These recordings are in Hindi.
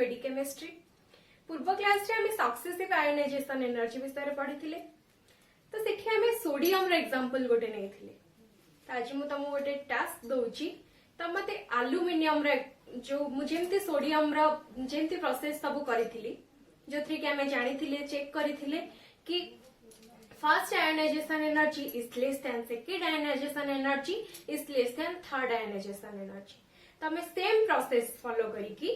AD chemistry. पूर्व क्लास रे हमें सक्सेसिव आयोनाइजेशन एनर्जी विषय रे पढ़िथिले। तो सेठी हमें सोडियम रो एग्जांपल गोटे नेथिले। तो आज मु तुमको गोटे टास्क दोची, तो मते एल्युमिनियम रे जो मु जेमती सोडियम रो जेमती प्रोसेस सब करिथिली, जोथि कि हमें जानिथिले चेक करिथिले कि first ionization energy is less than second ionization energy is less than third ionization energy. तो हमें सेम प्रोसेस फॉलो करिकी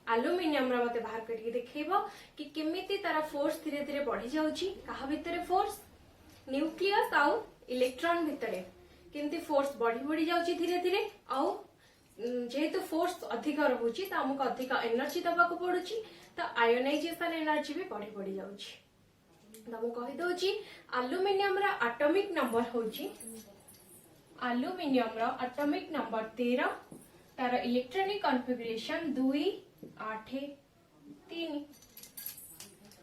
एल्युमिनियम रा मते बाहर करके देखैबो कि केमिति तारा फोर्स धीरे धीरे बढ़ी जाउची। कहा भितरे फोर्स न्यूक्लियस आउ इलेक्ट्रॉन भितरे केमती फोर्स बढ़ी बढ़ी जाउची धीरे धीरे। आउ जेहेतु फोर्स अधिक रहुची तो हमको अधिक एनर्जी दबाको पड़ुची, तो आयोनाइजेशन एनर्जी भी बढ़ी बढ़ी जाउची। तो मु कहि दोची एल्युमिनियम रा एटॉमिक नंबर होची, एल्युमिनियम रा एटॉमिक नंबर 13, तार इलेक्ट्रॉनिक कॉन्फ़िगरेशन 2 8 3।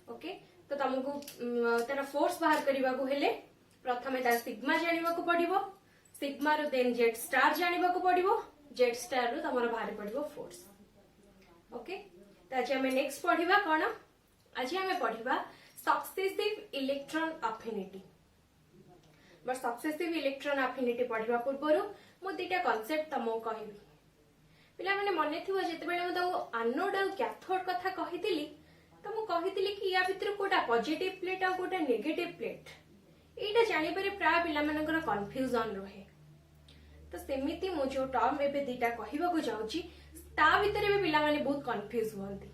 ओके, तो तुमको तार फोर्स बाहर करबा को हेले प्रथमे तार सिग्मा जानिबा को पड़िबो, सिग्मा रो देन जेड स्टार जानिबा को पड़िबो, जेड स्टार रो तमरा बाहर पड़िबो फोर्स। ओके, तो आज हमें नेक्स्ट पढ़िबा कोन? आज हमें पढ़िबा successive electron affinity. But successive electron affinity पढ़िबा पूर्वरु मु दुटा कांसेप्ट तुमको कहबी। पिला माने मने थिबो जेते बेले मु तुमको एनोड और कैथोड कथा कहितिली, तो मु कहितिली कि या भितर कोटा पॉजिटिव प्लेट और कोटा नेगेटिव प्लेट, एटा जानि पारे प्राय पिला मानकर कंफ्यूजन रहे। तो सेमिति मु जो टर्म एबे दुटा कहिबा को जाउची ता भितर भी पिला माने बहुत कंफ्यूज होंती।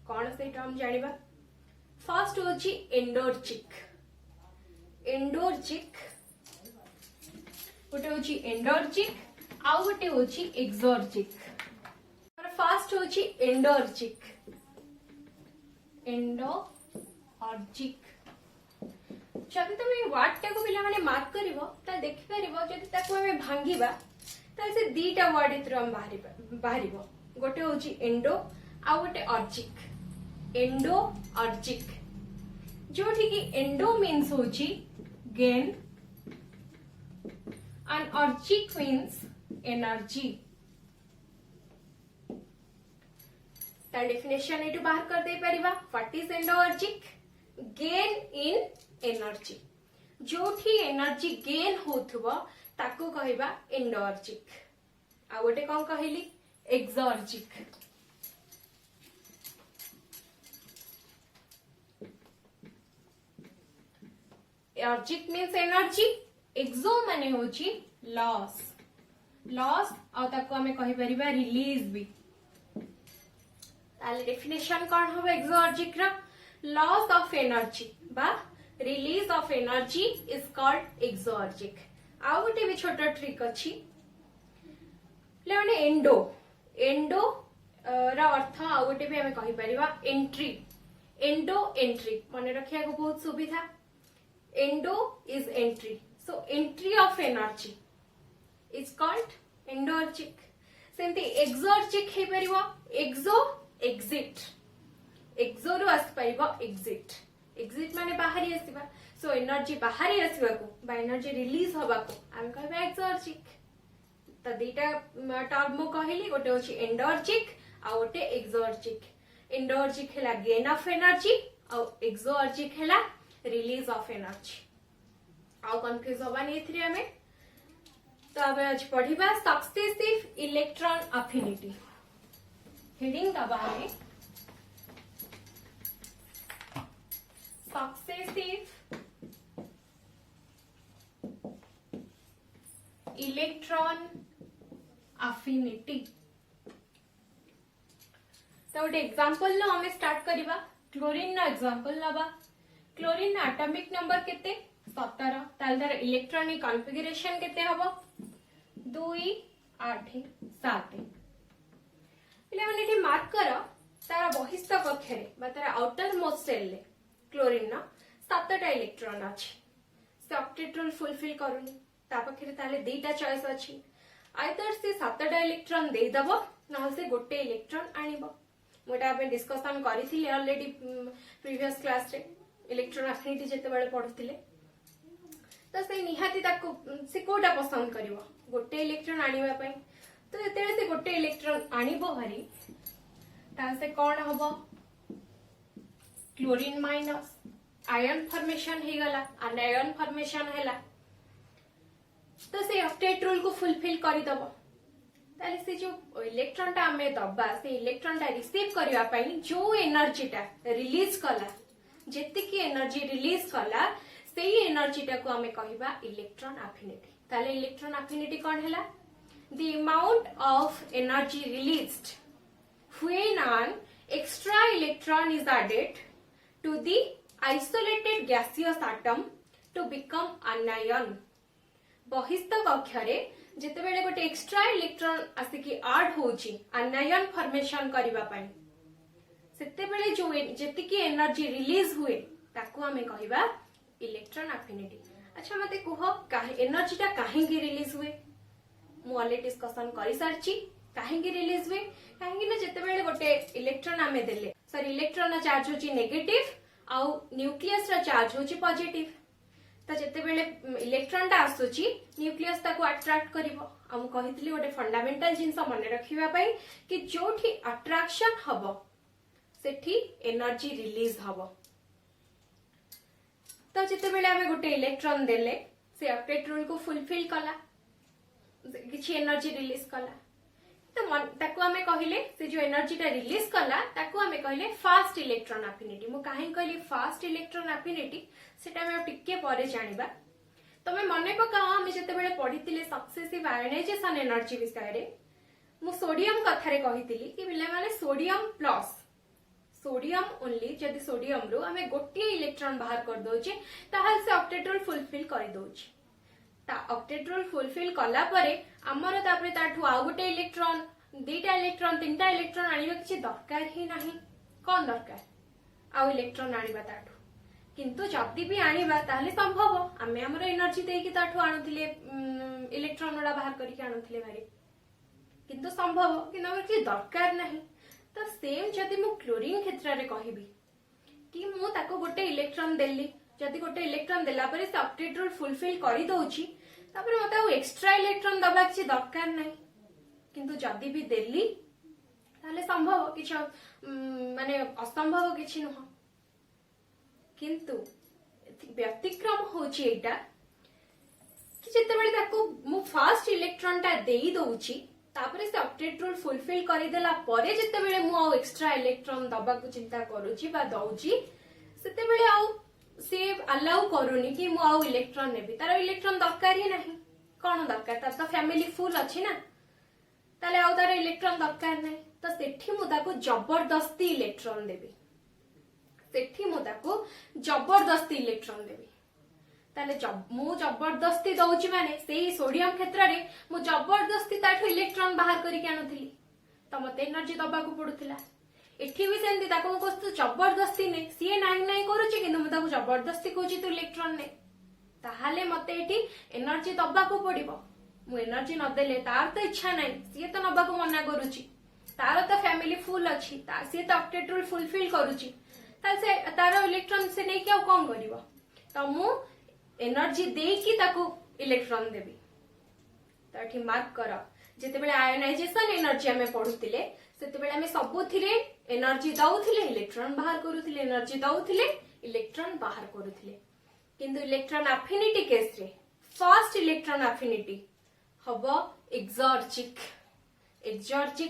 कोन से टर्म जानिबा? फर्स्ट होची एंडोर्चिक। एंडोर्चिक गोटे होची एंडोर्चिक आउ गोटे होची एक्सोर्चिक। फर्स्ट होची एंडोर्चिक। एंडोर्चिक जदि तुम वर्ड टाको पिला माने मार्क करिवो ता देखि परिवो, जदि ताको हमें भांगीबा ता से दीटा वर्ड इतरो हम बाहरिबो। गोटे होची एंडो आ गोटे अर्चिक। एंडो अर्चिक जो कि एंडो मीन्स होची gain and ergic means energy. ता डेफिनेशन एटू बाहर कर दे परिबा। What is endoergic? Gain in energy. जोठी एनर्जी गेन होथबो ताको कहबा एंडो अर्चिक। आ गोटे कोन कहली? एक्सोर्चिक। अर्चिक मीन्स एनर्जी, एक्सो माने होची लॉस। लॉस आ ताको हमें कहि परिबा रिलीज भी। ताले डेफिनेशन कोन हो एक्सोर्चिक रा? लॉस ऑफ एनर्जी बा release of energy is called exoergic. आ गोटे भी छोटा ट्रिक अछि लेने एंडो। एंडो रा अर्थ आ गोटे भी हमें कहि परिबा एंट्री। एंडो एंट्री मन रखिया को बहुत सुविधा। Endo is entry, so entry of energy is called endoergic. सेमती एक्सोर्चिक हे परिबो एक्सो एग्जिट। एक्सो रो आस परिबो एग्जिट। एग्जिट माने बाहरी आसीबा, सो एनर्जी बाहरी आसीबा को बा एनर्जी रिलीज होबा को हम कहबा एक्सोर्चिक। त दीटा टर्म मु कहली, गोटे होची एंडोर्चिक आ गोटे एक्सोर्चिक। एंडोर्चिक हैला गेन ऑफ एनर्जी आ एक्सोर्चिक हैला रिलीज ऑफ एनर्जी। आउ कंफ्यूज होबानी एथरे हमें। तो अब आज पढ़िबा सक्सेसिव इलेक्ट्रॉन अफिनिटी। हेडिंग दबा है सक्सेसिव इलेक्ट्रॉन अफिनिटी। तो गोटे एग्जांपल नो हमें स्टार्ट करिबा। क्लोरीन ना एग्जांपल नबा। क्लोरीन ना एटॉमिक नंबर केते 17, ताल तार इलेक्ट्रॉनिक कॉन्फ़िगरेशन केते हबो 2 8 7। पिले माने एठी मार्क करो तार बहिस्थ कक्षरे बा तार आउटर मोस्ट सेल ले क्लोरीन ना 7टा इलेक्ट्रॉन अछि। से ऑक्टेट रूल फुलफिल करूनी, ता पखरे ताले दुटा चॉइस अछि। आइदर से 7टा इलेक्ट्रॉन दे दबो न से गोटे इलेक्ट्रॉन आनिबो। मोटा पे डिस्कशन करिथिले ऑलरेडी प्रीवियस क्लास रे इलेक्ट्रॉन अफिनिटी जेते बेले पढुथिले। तो से निहाती ताको से कोटा पसंद करिवो गोटे इलेक्ट्रॉन आनिबा पई। तो जेते से गोटे इलेक्ट्रॉन आनिबो हरी से कौन हम क्लोरीन माइनस आयन फॉर्मेशन हो गला आयन फॉर्मेशन है तो से ऑक्टेट रूल को फुलफिल करदब ताले से जो इलेक्ट्रॉन टा हमें दबा से इलेक्ट्रॉन टा रिसीव करबा पई जो एनर्जी टा रिलीज कला जेति की एनर्जी रिलीज कला सेही एनर्जी टा को हमें कहबा इलेक्ट्रॉन एफिनिटी ताले इलेक्ट्रॉन एफिनिटी कौन हैला the amount of energy released when an extra electron is added to the isolated gaseous atom to become anion बहिस्थ कक्षरे जेतेबेले गोटे एक्स्ट्रा इलेक्ट्रॉन आसिकी ऐड होची आनायन फॉर्मेशन करिबा पई सेतेबेले जो जेतिकी एनर्जी रिलीज हुए ताको हमें कहबा इलेक्ट्रॉन एफिनिटी। अच्छा मते कह एनर्जी टा काहे की रिलीज हुए मु ऑलरेडी डिस्कशन करि सारची काहे की रिलीज हुए काहे ना जेतेबेले गोटे इलेक्ट्रॉन आमे देले सॉरी इलेक्ट्रॉन चार्ज होची नेगेटिव आउ न्यूक्लियस रा चार्ज होची पॉजिटिव तो जेतेबेले इलेक्ट्रॉन टा आसुची न्यूक्लियस ताको अट्रैक्ट करिवो हम कहितली गोटे फंडामेंटल जिंस मने रखिबा पई कि जोठी अट्रैक्शन हबो सेठी एनर्जी रिलीज हबो तो जेतेबेले हमें गोटे इलेक्ट्रॉन देले से ऑक्टेट रूल को फुलफिल कला किछि एनर्जी रिलीज कला तो ताको हमें कहले से जो एनर्जी टा रिलीज कला ताको हमें कहले फास्ट इलेक्ट्रॉन एफिनिटी मु काहे कहली फास्ट इलेक्ट्रॉन एफिनिटी सेटा हम टिके परे जानिबा तमे मने पकाओ हम जेतेबेले पढितिले सक्सेसिव आयोनाइजेशन एनर्जी विषय रे मु सोडियम कथा रे कहितिली कि बिले माने सोडियम प्लस सोडियम ओनली जदि सोडियम रो हमें गोटे इलेक्ट्रॉन बाहर कर दोचे ताहाल से ऑक्टेट रूल फुलफिल कर दोचे ता ऑक्टेट रूल फुलफिल कला परे हमर तापरे ताठु आ गोटे इलेक्ट्रॉन दीटा इलेक्ट्रॉन तीनटा इलेक्ट्रॉन आनिबा किछि दरकार ही नाही कोन दरकार आ इलेक्ट्रॉन आनिबा ताठु किंतु जदि भी आनिबा ताहले संभव आमे हमर एनर्जी देकी ताठु आनुथिले इलेक्ट्रॉन वाला बाहर करके आनुथिले भारी किंतु संभव कि हमर कि दरकार नाही तो सेम जदि मु क्लोरीन क्षेत्र रे कहिबी कि मु ताको गोटे इलेक्ट्रॉन देली जदि गोटे इलेक्ट्रॉन देला परे से ऑक्टेट रूल फुलफिल करि दोछि तापर मते आ एक्स्ट्रा इलेक्ट्रॉन दबा किछि दरकार नाही किंतु जदि भी देली ताले संभव किछ माने असंभव किछि नह किंतु व्यतिक्रम होछि एटा कि जेतेबेले ताको मु फर्स्ट इलेक्ट्रॉन टा देई दोछि तापरे से ऑक्टेट रूल फुलफिल करि देला परे जेतेबेले मु आ एक्स्ट्रा इलेक्ट्रॉन दबा को चिंता करूछि बा दउछि सेतेबेले आ से अलाउ करूनी कि मु आउ इलेक्ट्रॉन नेबी तार इलेक्ट्रॉन दरकार ही नहीं कौन दरकार तार तो फैमिली फुल अच्छी ना ताले आउ तार इलेक्ट्रॉन दरकार नहीं तो सेठी मु ताको जबरदस्ती इलेक्ट्रॉन देबी सेठी मु ताको जबरदस्ती इलेक्ट्रॉन देबी ताले मु जबरदस्ती दउची माने सेही सोडियम क्षेत्र रे मु जबरदस्ती ताठो इलेक्ट्रॉन बाहर करिक आनुथिली तो मते एनर्जी दबा को पडुथिला एठी भी सेंती ताको को जबरदस्ती ने सीए नाइ नाइ करूची किंतु म ताको जबरदस्ती कहूची तू इलेक्ट्रॉन ने ताहाले मते एठी एनर्जी दबा को पड़िबो मु एनर्जी न देले तार तो इच्छा नाही सीए तो नबा को मना करूची तार तो फैमिली फुल अछि ता सीए तो ऑक्टेट रूल फुलफिल करूची ताल से तार इलेक्ट्रॉन से नै के कोन करिवो तो मु एनर्जी देई की ताको इलेक्ट्रॉन देबी तो एठी मार्क करो जेतेबेले आयोनाइजेशन एनर्जी हमें पढुतिले सेतेबेले हमें सबुथिरे एनर्जी दउथिले इलेक्ट्रॉन बाहर करूथिले एनर्जी दउथिले इलेक्ट्रॉन बाहर करूथिले किंतु इलेक्ट्रॉन एफिनिटी केस रे फर्स्ट इलेक्ट्रॉन एफिनिटी हबो एक्सर्जिक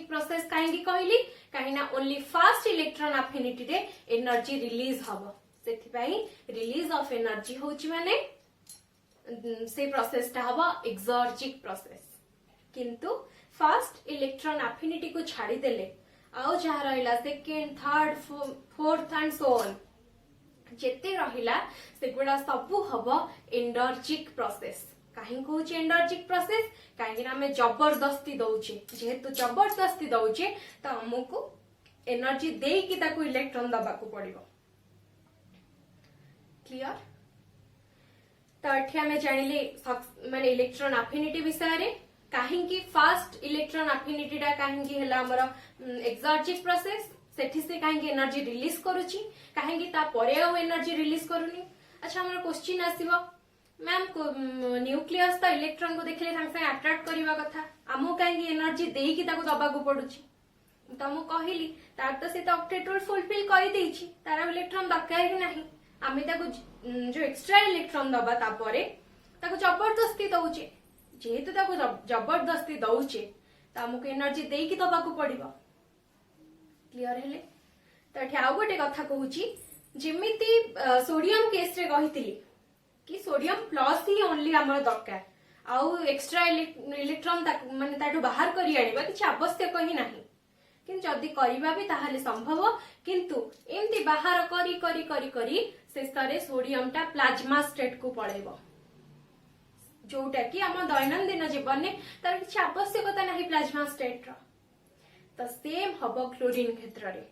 प्रोसेस काहेकि कहली काहेना ओनली फर्स्ट इलेक्ट्रॉन एफिनिटी रे एनर्जी रिलीज हबो सेथि पई रिलीज ऑफ एनर्जी होची माने से प्रोसेस ता हबो एक्सर्जिक प्रोसेस किंतु फर्स्ट इलेक्ट्रॉन एफिनिटी को छाड़ी देले आउ जहा रहिला second third fourth and so on जेते रहिला सेगुडा सबु हबो एंडर्जिक प्रोसेस काहे कहूची एंडर्जिक प्रोसेस काहे ना हमें जबरदस्ती दउचे जेहेतु जबरदस्ती दउचे तो हमको एनर्जी देई कि ताको इलेक्ट्रॉन दबा को पड़िबो क्लियर तो एठी हमें जानिले माने इलेक्ट्रॉन एफिनिटी विषय रे काहेकि फर्स्ट इलेक्ट्रॉन एफिनिटी टा काहेकि हला हमर एक्सर्जिक प्रोसेस सेठी से काहेकि एनर्जी रिलीज करूची काहेकि ता परे ओ एनर्जी रिलीज करूनी। अच्छा हमर क्वेश्चन आसीबो मैम न्यूक्लियस तो इलेक्ट्रॉन को देखले संग संग अट्रैक्ट करबा कथा हमो काहेकि एनर्जी देई कि ताको दबा को पडुची तो मु कहली तार तो से ऑक्टेट रूल फुलफिल कर देछि तार इलेक्ट्रॉन दरकार ही नहीं आमे ताको जो एक्स्ट्रा इलेक्ट्रॉन दबा तापरे ताको जबरदस्ती दउचे जेहेतु ताको जबरदस्ती दउचे त हमको एनर्जी देई कि दबा को पड़िबो क्लियर हेले तो एठी आउ गोटे कथा कहूची जेमिति सोडियम केस रे कहितली कि सोडियम प्लस ही ओनली हमर दरकार आउ एक्स्ट्रा इलेक्ट्रॉन माने ताटो बाहर करी आनिबा किछ आवश्यक ही नाही किंतु जदि करिबा भी ताहाले संभव किंतु एमती बाहर करी करी करी करी शेष रे सोडियम टा प्लाज्मा स्टेट को पळेबो जोटा कि आम दैनंदिन जीवन में तार किसी आवश्यकता नहीं प्लाज्मा स्टेट रो तो सेम हम क्लोरीन क्षेत्र में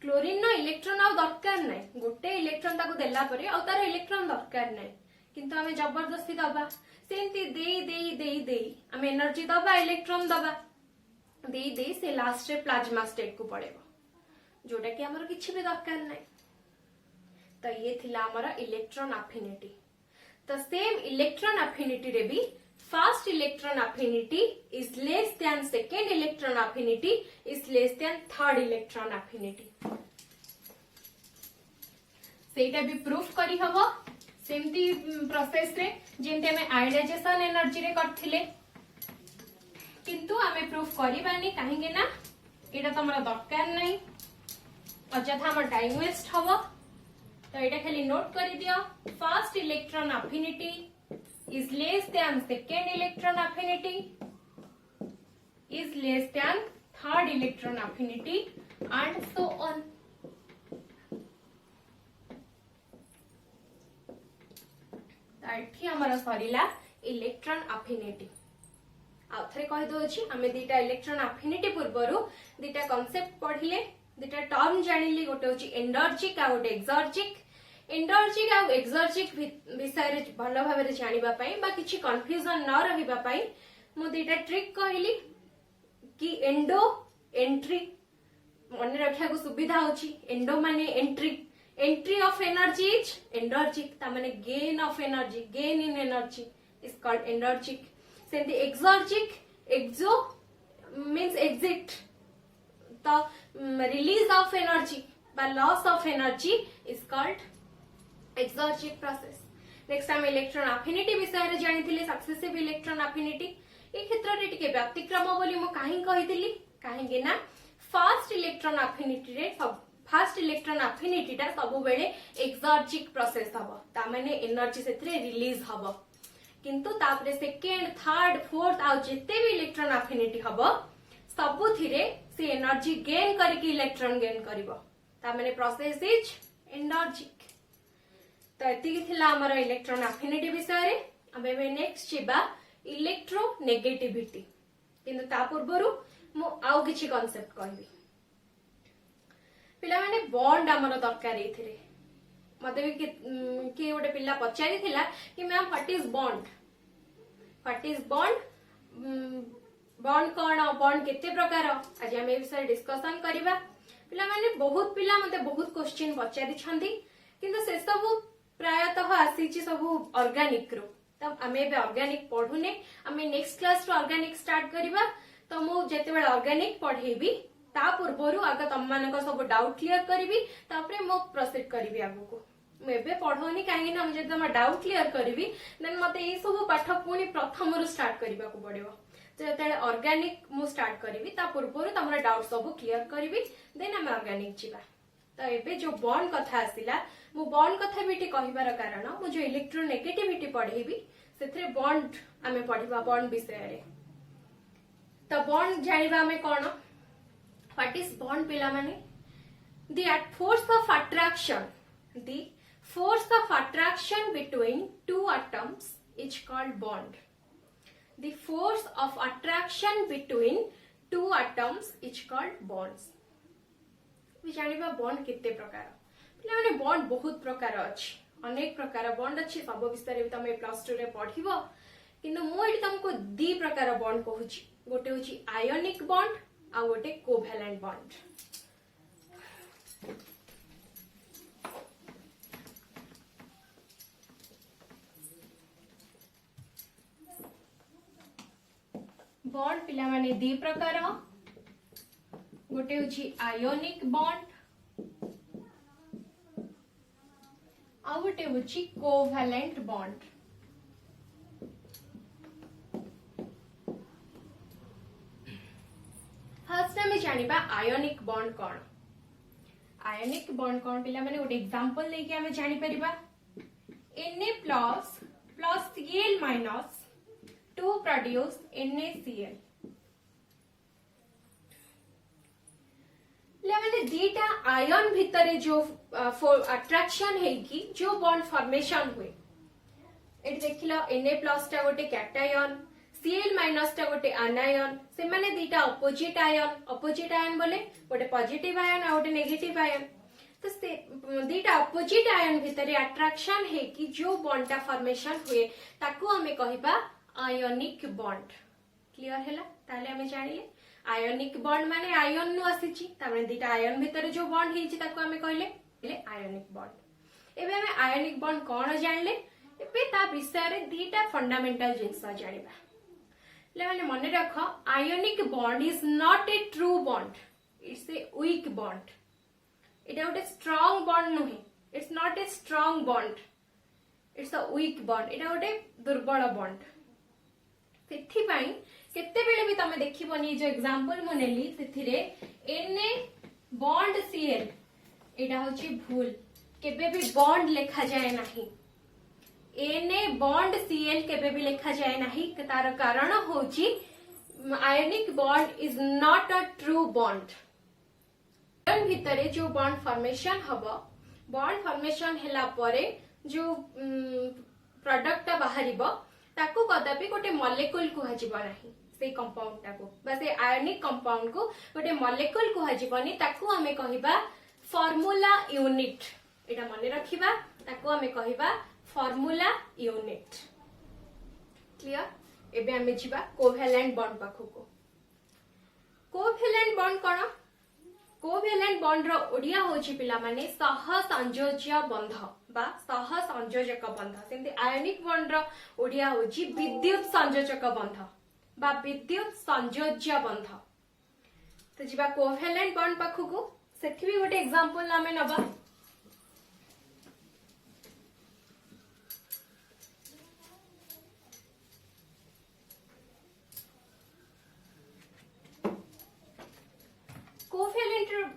क्लोरीन नो इलेक्ट्रॉन आउ दरकार नहीं गोटे इलेक्ट्रॉन ताको देला परे आउ तार इलेक्ट्रॉन दरकार नहीं किंतु आमे जबरदस्ती दबा सेंती देई देई देई देई आमे एनर्जी दबा इलेक्ट्रॉन दबा देई देई से लास्ट रे प्लाज्मा स्टेट को पड़ेबो जोटा कि हमर किछि भी दरकार नहीं तो ये थिला हमर इलेक्ट्रॉन एफिनिटी तो सेम इलेक्ट्रॉन एफिनिटी रे भी first electron affinity is less than second electron affinity is less than third electron affinity सेटा भी प्रूफ करी हबो सेमती प्रोसेस रे जेंते हमें आयोडाइजेशन एनर्जी रे करथिले किंतु हमें प्रूफ करिबानी काहेंगे ना एटा तमरा दरकार नहीं अଯଥା हम टाइम वेस्ट हबो तो ये खाली नोट कर दियो first electron affinity is less than second electron affinity is less than third electron affinity and so on ताठी हमर सरीला इलेक्ट्रॉन एफिनिटी आ थरे कहि दोछि हमें दीटा इलेक्ट्रॉन एफिनिटी पूर्वरु दीटा कांसेप्ट पढिले दीटा टर्म जानिली गोटे होछि एनर्जिक आ गोटे एक्सर्जिक एनर्जिक आ एक्सर्जिक विषय रे भलो भाबे रे जानिबा पई बा किछि कंफ्यूजन न रहिबा पई मु दीटा ट्रिक कहली कि एंडो एंट्री मन रखिया को सुविधा होछि एंडो माने entry of energy is endergic ता माने gain of energy gain in energy is called endergic सेंती एक्सर्जिक एक्सो मींस एग्जिट तो रिलीज ऑफ एनर्जी बा loss of energy is called exergic process next हम इलेक्ट्रॉन एफिनिटी विषय रे जानिथिले सक्सेसिव इलेक्ट्रॉन एफिनिटी ए क्षेत्र रे टिके व्यतिक्रम बोली मो काहे कहिथिली काहेगे ना फर्स्ट इलेक्ट्रॉन एफिनिटी रे सब फर्स्ट इलेक्ट्रॉन एफिनिटी ता सब बेले एक्सर्जिक प्रोसेस हबो ता माने एनर्जी सेथरे रिलीज हबो किंतु तापरे सेकंड थर्ड फोर्थ आ जेते भी इलेक्ट्रॉन एफिनिटी हबो सबु थिरे से एनर्जी गेन करके इलेक्ट्रॉन गेन करिवो ता माने प्रोसेस इज एनर्जिक तो एति थिला हमर इलेक्ट्रॉन एफिनिटी विषय रे अब एबे नेक्स्ट जिबा इलेक्ट्रोनेगेटिविटी किंतु ता पूर्वरु मु आउ किछि कांसेप्ट कहबी पिला माने बॉन्ड हमर दरकार एथिरे मते भी कि गोटे पिला पचारि थिला कि ma'am what is bond bond कौन बॉन्ड केते प्रकार आज हम ए विषय डिस्कशन करिबा पिला माने बहुत पिला मते बहुत क्वेश्चन पचारि छंदी किंतु से सब प्रायतः आसीची सब ऑर्गेनिक रो तब आमे बे ऑर्गेनिक पढुने आमे नेक्स्ट क्लास रो ऑर्गेनिक स्टार्ट करिबा तो मु जेते बेला ऑर्गेनिक पढेबी ता पूर्वरु आगे तम मानक सब डाउट क्लियर करिबी तापरे मो प्रोसीड करिबी आगु को मेबे पढोनी काहे ना मुझे तम डाउट क्लियर करिबी देन मते ए सब पाठ पुनी प्रथम रु स्टार्ट करिबा को पड़िबो जेते ऑर्गेनिक मु स्टार्ट करिबी ता पूर्वरु तमरा डाउट सब क्लियर करिबी देन हम ऑर्गेनिक जिबा तो एबे जो बॉन्ड कथा आसिला मु बॉन्ड कथा बिटी कहिबार कारण मु जो इलेक्ट्रोनेगेटिविटी पढेबी सेथरे बॉन्ड आमे पढिबा बॉन्ड विषय रे तो बॉन्ड जानिबा हमें कोन व्हाट इज बॉन्ड पिला माने the force of attraction between two atoms is called bond. The force of attraction between two atoms is called bonds. we जानिबा बॉन्ड केते प्रकार पिला माने बॉन्ड बहुत प्रकार अछि अनेक प्रकार बॉन्ड अछि सब विषय रे तमे प्लस 2 रे पढिबो किंतु मो एठी तुमको दी प्रकार बॉन्ड कहूची गोटे होची आयोनिक बॉन्ड आ गोटे कोवैलेंट बॉन्ड बॉन्ड पिला माने दी प्रकार गोटे होची आयोनिक बॉन्ड आ गोटे होची कोवैलेंट बॉन्ड। फर्स्ट आम जानिबा आयोनिक बॉन्ड कौन। आयोनिक बॉन्ड कौन पिला माने गोटे एग्जांपल लेके आमे जानि परिबा Na plus plus Cl minus two produce NaCl। मैंने दीटा आयन भितर जो अट्रैक्शन है कि जो बॉन्ड फॉर्मेशन हुए ये देख लो Na प्लस टा गोटे कैटायन Cl माइनस टा गोटे आनायन से माने दीटा अपोजिट आयन बोले गोटे पॉजिटिव आयन और गोटे नेगेटिव आयन तो से दीटा अपोजिट आयन भितर अट्रैक्शन है कि जो बॉन्ड टा फॉर्मेशन हुए ताकू हमें कहबा आयोनिक बॉन्ड। क्लियर हैला ताले हमें जानिले आयोनिक बॉन्ड माने आयन नु आसीची तामे दीटा आयन भितर जो बॉन्ड हेची ताकू हमें कहले आयोनिक बॉन्ड। एबे हमें आयोनिक बॉन्ड कोन जानले एबे ता विषय रे दीटा फंडामेंटल जिंस जानिबा। ले माने मने रख ionic bond is not a true bond it's a weak bond. इटा गोटे स्ट्रांग बॉन्ड नुहे it's not a strong bond it's a weak bond इटा गोटे दुर्बल बॉन्ड। सेथि पई केते बेले भी तमे देखिबनी जो एग्जांपल मु नेली सेथिरे Na बॉन्ड Cl एटा होची भूल केबे भी बॉन्ड लिखा जाए नाही। Na बॉन्ड Cl केबे भी लिखा जाए नाही तार कारण होची ionic bond is not a true bond. Ion भितरे जो बॉन्ड फॉर्मेशन हबो बॉन्ड फॉर्मेशन हेला परे जो प्रोडक्ट बाहरिबो ताकू कदापि गोटे मॉलिक्यूल कुहाजिबो नाही से कंपाउंड टाको बस ए आयोनिक कंपाउंड को गोटे मॉलिक्यूल कुहाजिबोनी ताकू हमें कहिबा फार्मूला यूनिट। एटा मने रखिबा ताकू हमें कहिबा फार्मूला यूनिट। क्लियर एबे हमें जिबा कोवैलेंट बॉन्ड पाखो को। कोवैलेंट बॉन्ड कोन कोवैलेंट बॉन्ड रो ओडिया होची पिला माने सहसंयोज्य बंध बा सहसंयोजक बंध सेमते आयोनिक बॉन्ड रो ओडिया होची विद्युत संयोजक बंध बा विद्युत संयोज्य बंध। तो जिबा कोवैलेंट बॉन्ड पाखु को सेठी भी गोटे एग्जांपल नामे नबा।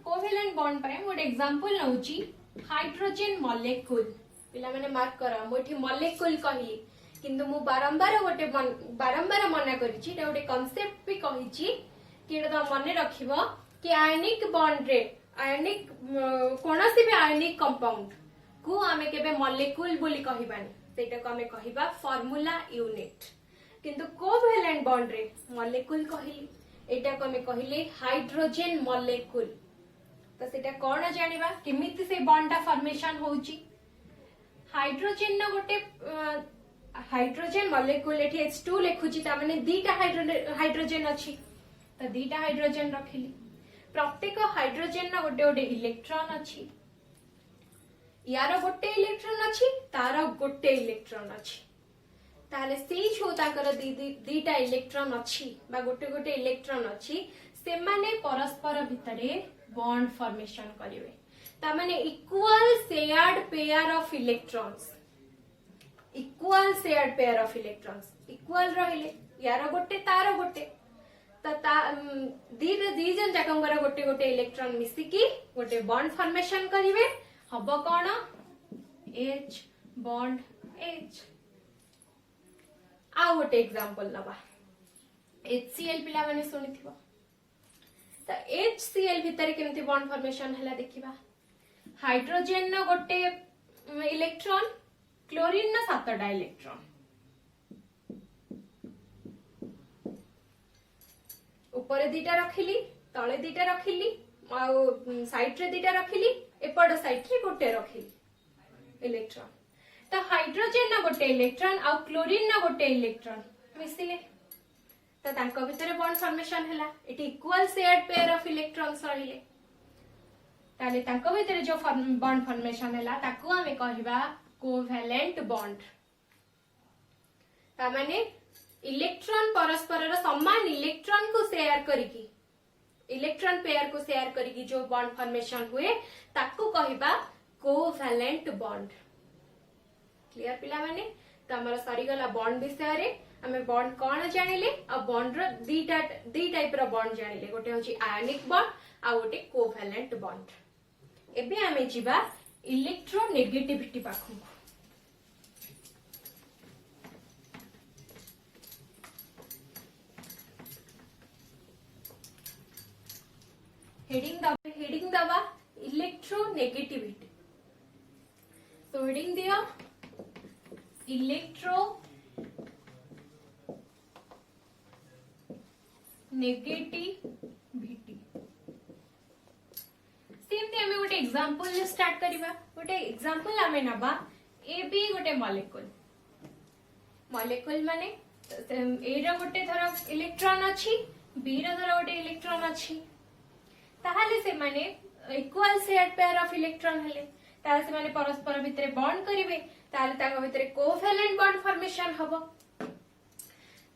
कोवैलेंट बॉन्ड पर गोटे एग्जांपल नउची हाइड्रोजन मॉलिक्यूल। पिला माने मार्क करा मोठी मॉलिक्यूल कहली किंतु मु बारंबार मना करिछि एटा गोटे कांसेप्ट भी कहिछि कि एटा मने रखिबो कि आयनिक बॉन्ड रे आयनिक कोनोसी भी आयनिक कंपाउंड को हमें केबे मॉलिक्यूल बोली कहिबानी सेटा को हमें कहिबा फार्मूला यूनिट। किंतु कोवैलेंट बॉन्ड रे मॉलिक्यूल कहली एटा को हमें कहले हाइड्रोजन मॉलिक्यूल। तो सेटा कोन जानिबा केमिति से बॉन्ड टा फॉर्मेशन होउची हाइड्रोजन न गोटे हाइड्रोजन मॉलिक्यूल एठी H2 लिखुची ता माने दीटा हाइड्रोजन अछि तो दीटा हाइड्रोजन रखिली प्रत्येक हाइड्रोजन न गोटे गोटे इलेक्ट्रॉन अछि यार गोटे इलेक्ट्रॉन अछि तार गोटे इलेक्ट्रॉन अछि ताले सेई छो ताकर दीटा इलेक्ट्रॉन अछि बा गोटे गोटे इलेक्ट्रॉन अछि से माने परस्पर भितरे बॉन्ड फॉर्मेशन करिवे ता माने equal shared pair of electrons equal रहिले यार गोटे तार गोटे ता दी जन जाकंगर गोटे गोटे इलेक्ट्रॉन मिसिकी गोटे बॉन्ड फॉर्मेशन करिवे हबो कोन H बॉन्ड H। आ गोटे एग्जांपल नबा HCl पिला माने सुनिथिबो तो HCl भितर केमती बॉन्ड फॉर्मेशन हला देखिबा हाइड्रोजन न गोटे इलेक्ट्रॉन क्लोरीन न 7टा इलेक्ट्रॉन ऊपर दीटा रखिली तळे दीटा रखिली आ साइड रे दीटा रखिली एपड साइड रे गोटे रखिली इलेक्ट्रॉन तो हाइड्रोजन न गोटे इलेक्ट्रॉन आ क्लोरीन न गोटे इलेक्ट्रॉन मिसिले तो तांको भितर बॉन्ड फॉर्मेशन हला eighty equal shared pair of electrons रहिले ताले तांको भितर जो बॉन्ड फॉर्मेशन हला ताको हमें कहबा कोवैलेंट बॉन्ड। ता माने इलेक्ट्रॉन परस्पर समान इलेक्ट्रॉन को शेयर करिकी इलेक्ट्रॉन पेयर को शेयर करिकी जो बॉन्ड फॉर्मेशन हुए ताको कहबा कोवैलेंट बॉन्ड। क्लियर पिला माने? तो हमर सरी गला बॉन्ड विषय रे हमें बॉन्ड कौन जानिले आ बॉन्ड रो दी टाइप रो बॉन्ड जानिले गोटे होची आयनिक बॉन्ड आ गोटे कोवैलेंट बॉन्ड। एबे हमें जिबा इलेक्ट्रोनेगेटिविटी पाखु। हेडिंग दबा इलेक्ट्रोनेगेटिविटी। तो हेडिंग दिया इलेक्ट्रोनेगेटिविटी। सेमती आमे गोटे एग्जांपल स्टार्ट करिबा। गोटे एग्जांपल आमे नबा ए बी गोटे मॉलिक्यूल माने ए रो गोटे धर इलेक्ट्रॉन अछि बी रो धर गोटे इलेक्ट्रॉन अछि ताहाले से माने equal shared pair of electron हेले ताहाले से माने परस्पर भितरे बॉन्ड करिवे ताहाले ताको भितरे कोवैलेंट बॉन्ड फॉर्मेशन हबो।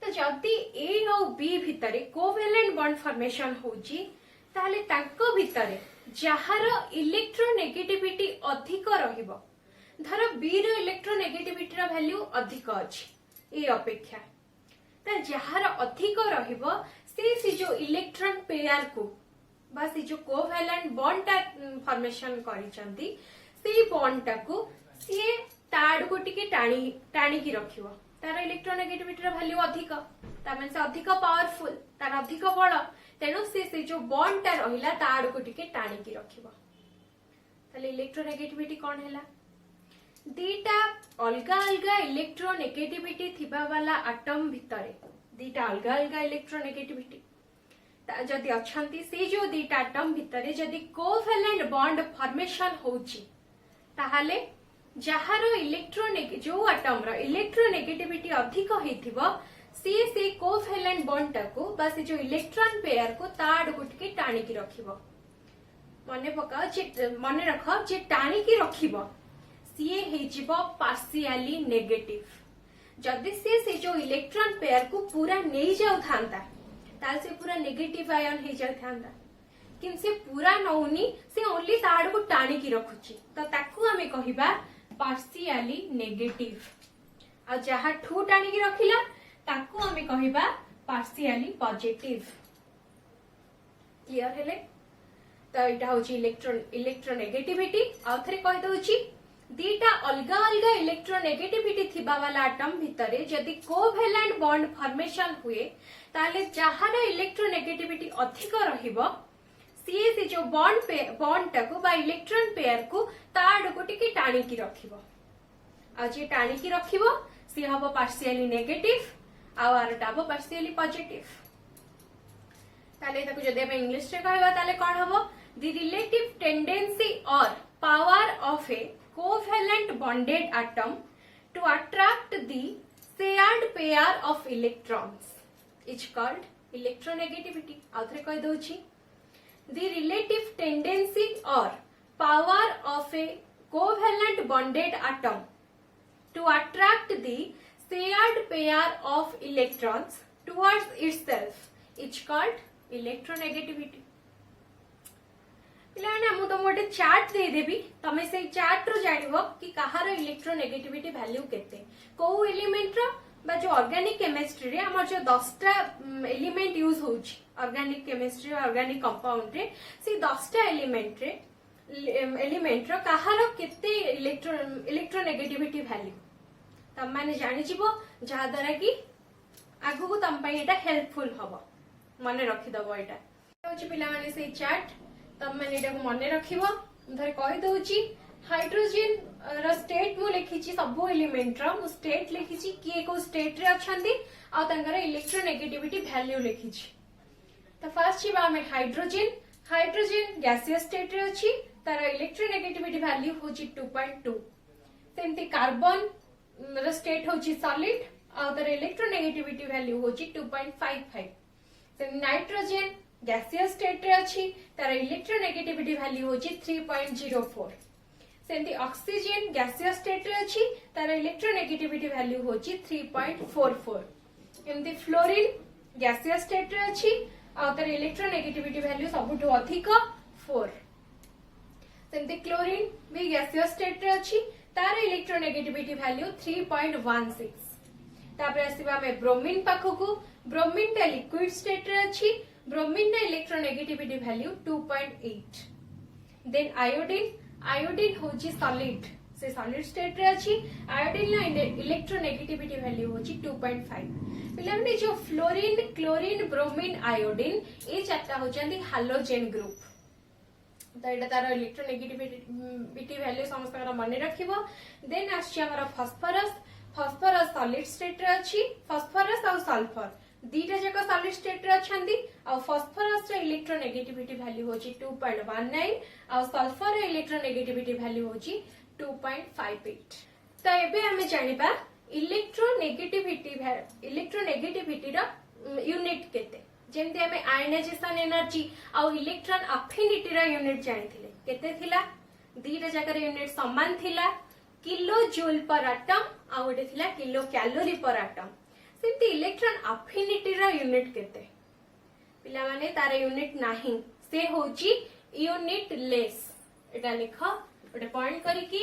तो जदी ए और बी भितरे कोवैलेंट बॉन्ड फॉर्मेशन होची ताहाले ताको भितरे जहार इलेक्ट्रोनेगेटिविटी अधिक रहिबो धर बी रो इलेक्ट्रोनेगेटिविटी रो वैल्यू अधिक अछि ए अपेक्षा त जहार अधिक रहिबो से जो इलेक्ट्रॉन पेयर को बा से जो कोवैलेंट बॉन्ड ता फॉर्मेशन करिसंती से बॉन्ड ता को से ताड़ को टिके टाणी की रखिबो तार इलेक्ट्रोनेगेटिविटी रो वैल्यू अधिक ता माने से अधिक पावरफुल तार अधिक बड़ तेनु से जो बॉन्ड ता रहिला ताड़ को टिके टाणी की रखिबो। ताले इलेक्ट्रोनेगेटिविटी कोन हैला दीटा अलगा अलगा इलेक्ट्रोनेगेटिविटी थिबा वाला एटम भितरे दीटा अलगा अलगा इलेक्ट्रोनेगेटिविटी जदि अछंती से जो दीटा एटम भितरे जदि कोवैलेंट बॉन्ड फॉर्मेशन होची ताहाले जहार जो एटम रो इलेक्ट्रोनेगेटिविटी अधिक हेथिबो से कोवैलेंट बॉन्ड टाको बा से जो इलेक्ट्रॉन पेयर को ताड़ गुटके टाणी की रखिबो। मने रख जे टाणी की रखिबो सीए हेजिबो पार्शियली नेगेटिव। जदि से जो इलेक्ट्रॉन पेयर को पूरा नहीं जाउ थांता ताल से पूरा नेगेटिव आयन हे जाय थांदा किन से पूरा नौनी से ओनली ताड़ को टाणी की रखुची तो ताकू हमें कहिबा पार्शियली नेगेटिव आ जहा ठू टाणी की रखिला ताकू हमें कहिबा पार्शियली पॉजिटिव। क्लियर हेले? तो एटा होची इलेक्ट्रोनेगेटिविटी आ थरे कहि दोची दीटा अलगा अलगा इलेक्ट्रोनेगेटिविटी थिबा वाला एटम भितरे जदि कोवैलेंट बॉन्ड फॉर्मेशन हुए ताले जहार इलेक्ट्रोनेगेटिविटी अधिक रहिबो से जो बॉन्ड टाको बा इलेक्ट्रॉन पेयर को ताड़ को टिके टाणी की रखिबो आ जे टाणी की रखिबो सी हबो पार्शियली नेगेटिव आ आरटा हबो पार्शियली पॉजिटिव। ताले ताको जदि हम इंग्लिश रे कहबा ताले कोन हबो द रिलेटिव टेंडेंसी और power of a covalent bonded atom to attract the shared pair of electrons is called electronegativity. आउथरे कहि दोछि द रिलेटिव टेंडेंसी और power of a covalent bonded atom to attract the shared pair of electrons towards itself is called electronegativity. पिलाने हम तुम गोटे चार्ट दे देबी तमे से चार्ट रो जानिबो कि कहार इलेक्ट्रोनेगेटिविटी वैल्यू केते को एलिमेंट रो बा जो ऑर्गेनिक केमिस्ट्री रे हमर जो 10टा एलिमेंट यूज होउची ऑर्गेनिक केमिस्ट्री ऑर्गेनिक कंपाउंड रे से 10टा एलिमेंट रो कहार केते इलेक्ट्रोनेगेटिविटी वैल्यू तम माने जानि जिवो जहा द्वारा कि आगु को तम पई एटा हेल्पफुल हबो माने रखि दबो। एटा होची पिला माने से चार्ट तम माने एटा को माने रखिबो धर कहि दोची हाइड्रोजन रो स्टेट मु लिखिची सब एलिमेंट रो मु स्टेट लिखिची कि एको स्टेट रे अछंती आ तंगर इलेक्ट्रोनेगेटिविटी वैल्यू लिखिची। तो फर्स्ट छिबा हमें हाइड्रोजन गैसियस स्टेट रे अछि तार इलेक्ट्रोनेगेटिविटी वैल्यू होची 2.2 सेमती कार्बन रो स्टेट होची सॉलिड आ तार इलेक्ट्रोनेगेटिविटी वैल्यू होची 2.55 सेम नाइट्रोजन गैसियस स्टेट रे अछि तार इलेक्ट्रोनेगेटिविटी वैल्यू होची 3.04 सेमती ऑक्सीजन गैसियस स्टेट रे अछि तार इलेक्ट्रोनेगेटिविटी वैल्यू होची 3.44 एमती फ्लोरीन गैसियस स्टेट रे अछि और तार इलेक्ट्रोनेगेटिविटी वैल्यू सबुठु अधिक 4 सेमती क्लोरीन भी गैसियस स्टेट रे अछि तार इलेक्ट्रोनेगेटिविटी वैल्यू 3.16 तापर आसीबा में ब्रोमीन पाखकु ब्रोमीन टा लिक्विड स्टेट रे अछि ब्रोमीन टा इलेक्ट्रोनेगेटिविटी वैल्यू 2.8 देन आयोडीन होची सॉलिड से सॉलिड स्टेट रे अछि आयोडीन ना इलेक्ट्रोनेगेटिविटी वैल्यू होची 2.5 पिला माने जो फ्लोरीन क्लोरीन ब्रोमीन आयोडीन ए चारटा होचंदी हालोजेन ग्रुप तो एटा तार इलेक्ट्रोनेगेटिविटी वैल्यू समस्त मन रखिबो देन आछि हमर फॉस्फोरस सॉलिड स्टेट रे अछि फॉस्फोरस और सल्फर दीटा जाक सॉलिड स्टेट रे अछंदी और फॉस्फोरस रे इलेक्ट्रोनेगेटिविटी वैल्यू होची 2.19 और सल्फर रे इलेक्ट्रोनेगेटिविटी वैल्यू होची 2.58 तो एबे हमें जानिबा इलेक्ट्रोनेगेटिविटी रो यूनिट केते जेमते हमें आयनाइजेशन एनर्जी और इलेक्ट्रॉन अफिनिटी रो यूनिट जानिथिले केते थिला दीटा जाकर यूनिट समान थिला किलो जूल पर एटम आ गोटे थिला किलो कैलोरी पर एटम सेमती इलेक्ट्रॉन अफिनिटी रो यूनिट केते पिला माने तार यूनिट नाही से होची यूनिट लेस एटा लिख गोटे पॉइंट करी कि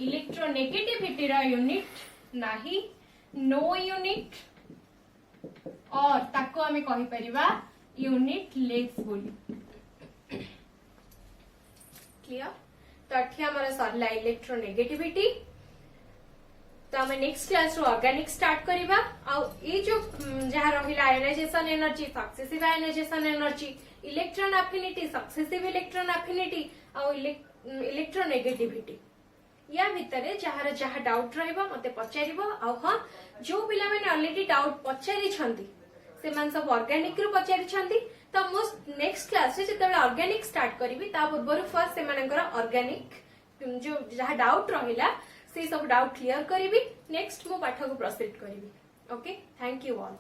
इलेक्ट्रोनेगेटिविटी रो यूनिट नाही नो यूनिट और ताको हमें कहि परिबा यूनिट लेस बोली क्लियर तो अठी हमर सरला इलेक्ट्रोनेगेटिविटी तो हमें नेक्स्ट क्लास रो ऑर्गेनिक स्टार्ट करिबा आ ए जो जहा रहिला ionisation energy successive ionisation energy electron affinity successive electron affinity आ इलेक्ट्रोनेगेटिविटी या भितरे जहार जहा डाउट रहइबा मते पचारिबो आ हां जो पिला माने ऑलरेडी डाउट पचारि छंती से मान सब ऑर्गेनिक रो पचारि छंती तो मो नेक्स्ट क्लास रे जतबे ऑर्गेनिक स्टार्ट करबी ता पूर्व फर्स्ट से मानकर ऑर्गेनिक जो जहा डाउट रहिला से सब डाउट क्लियर करबी नेक्स्ट मो पाठ को प्रोसीड करबी ओके थैंक यू ऑल।